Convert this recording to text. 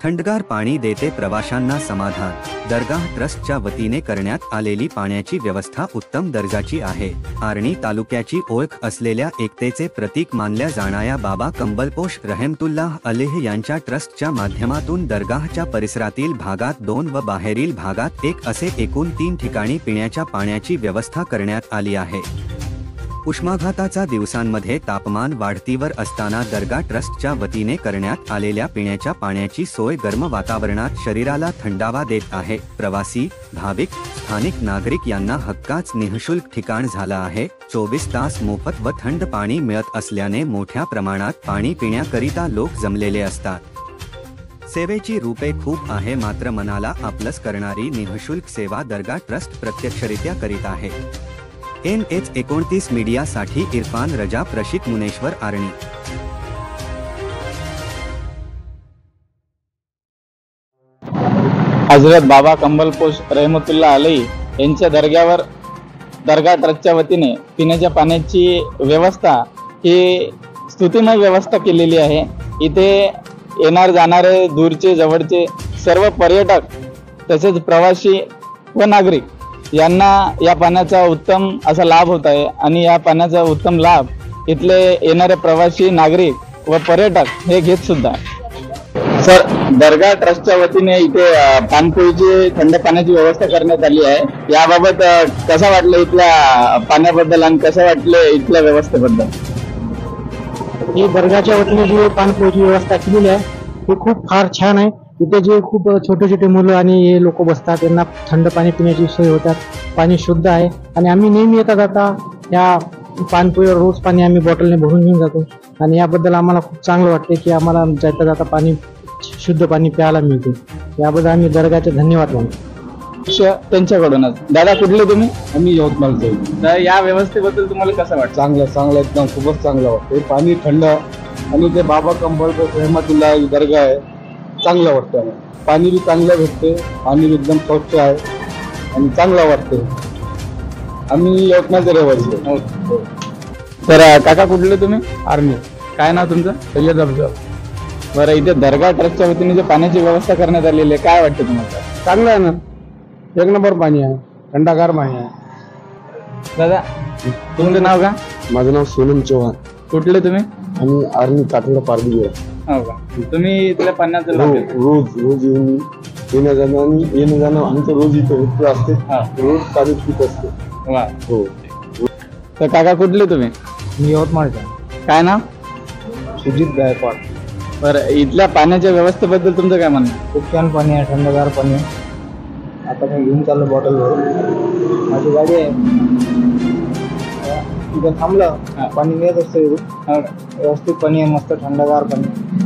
थंडगार पाणी देते प्रवाशांना समाधान। दर्गाह ट्रस्टच्या वतीने करण्यात आलेली पाण्याची व्यवस्था उत्तम दर्जाची आहे। आर्णी तालुक्याची ओळख असलेल्या एकतेचे प्रतीक मानल्या जाणाऱ्या बाबा कंबलपोश रहमतुल्लाह अलैह यांच्या ट्रस्टच्या माध्यमातून दर्गाहच्या परिसरातील भागात 2 व बाहेरील भागात 1 असे एकूण 3 ठिकाणी पिण्याच्या पाण्याची व्यवस्था करण्यात आली आहे। उष्माघाताचा दिवसांमध्ये तापमान वाढतीवर असताना दर्गा ट्रस्टच्या वतीने करण्यात आलेल्या पिण्याच्या पाण्याची सोय गरम वातावरणात शरीराला थंडावा देत आहे। प्रवासी, भाविक, स्थानिक नागरिक यांना हक्काच निःशुल्क ठिकाण झाला आहे। 24 तास मोफत व थंड पाणी मिळत असल्याने मोठ्या प्रमाणात पाणी पिण्याकरिता लोक जमलेले असतात। सेवेची रूपे खूप आहे, मात्र मनाला आपलंस करणारी निःशुल्क सेवा दर्गा ट्रस्ट प्रत्यक्षरित्या करीत आहे। NH29 मीडियासाठी इरफान रजा, प्रशित मुनेश्वर, आर्णी। हजरत बाबा कंबलपोश रहमतुल्लाह अलैह यांच्या दर्ग्यावर दर्गा ट्रस्टच्या वतीने पिण्याच्या पाण्याची व्यवस्था ही स्तुतिमय व्यवस्था केलेली आहे। इथे येणार जाणारे दूरचे जवळचे सर्व पर्यटक तसेच प्रवासी व नागरिक यांना या पाण्याचा उत्तम असा लाभ होत आहे आणि या पाण्याचा उत्तम लाभ इथले येणारे प्रवासी, नागरिक व पर्यटक हे घेत सुद्धा। सर, दर्गा ट्रस्टच्या वतीने इथे पाणपोईची थंड पाण्याची व्यवस्था करण्यात आली आहे। याबाबत कसं वाटलं इथल्या पाण्याबद्दल आणि कसं वाटलं इथल्या व्यवस्थेबद्दल? ही दर्गाच्या वतीने जी पाणपोईची व्यवस्था केलेली आहे ती खूप फार छान आहे। इथे जे खूप छोटे छोटे मुलं आणि हे लोक बसतात त्यांना थंड पाणी पिण्याची सोय होतात। पाणी शुद्ध आहे आणि आम्ही नेहमी येता जाता या पाणपोईवर रोज पाणी आम्ही बॉटलने भरून घेऊन जातो आणि याबद्दल आम्हाला खूप चांगलं वाटते की आम्हाला जाता जाता पाणी शुद्ध पाणी प्यायला मिळते। याबद्दल आम्ही दर्गाचे धन्यवाद मानतो। त्यांच्याकडूनच। दादा, कुठले तुम्ही? आम्ही यवतमाळचे। तर या व्यवस्थेबद्दल तुम्हाला कसं वाटतं? चांगलं एकदम खूपच चांगलं वाटतं। पाणी थंड आणि ते बाबा कंबलपोश रहमतुल्लाह दर्गा आहे, चांगलं वाटतं। पाणी बी चांगलं भेटते, पाणी एकदम स्वच्छ आहे आणि चांगलं वाटते। आम्ही यवतमाळचे रहिवासी। तर काका, कुठले तुम्ही? आर्मी। काय नाव तुमचं? सय्यद अफजल। बरं, इथे दर्गा ट्रस्टच्या वतीने जे पाण्याची व्यवस्था करण्यात आलेली आहे, काय वाटतं तुम्हाला? चांगलं आहे ना, 1 नंबर पाणी आहे, थंडगार पाणी आहे। दादा, तुमचं नाव का? माझं नाव सोनम चव्हाण। कुठले तुम्ही? आम्ही आर्मी काठोडा पारदी। हो का? तुम्ही इथल्या पाण्याचं लाभ घेता? रोज येणं जाणं आमचं रोज इथं होत असते। रोज पाणी पित असते। वा। हो। तर काका, कुठले तुम्ही? मी यवतमाळचा। काय नाव? सुजित गायकवाड। बरं, इथल्या पाण्याच्या व्यवस्थेबद्दल तुमचं काय म्हणणं? खूप छान पाणी आहे, थंडगार पाणी आहे। आता मी घेऊन चाललो बॉटल भरून, माझी गाडी आहे तिथं थांबलं पाणी मिळत असतं, व्यवस्थित पाणी आहे, मस्त थंडगार पाणी।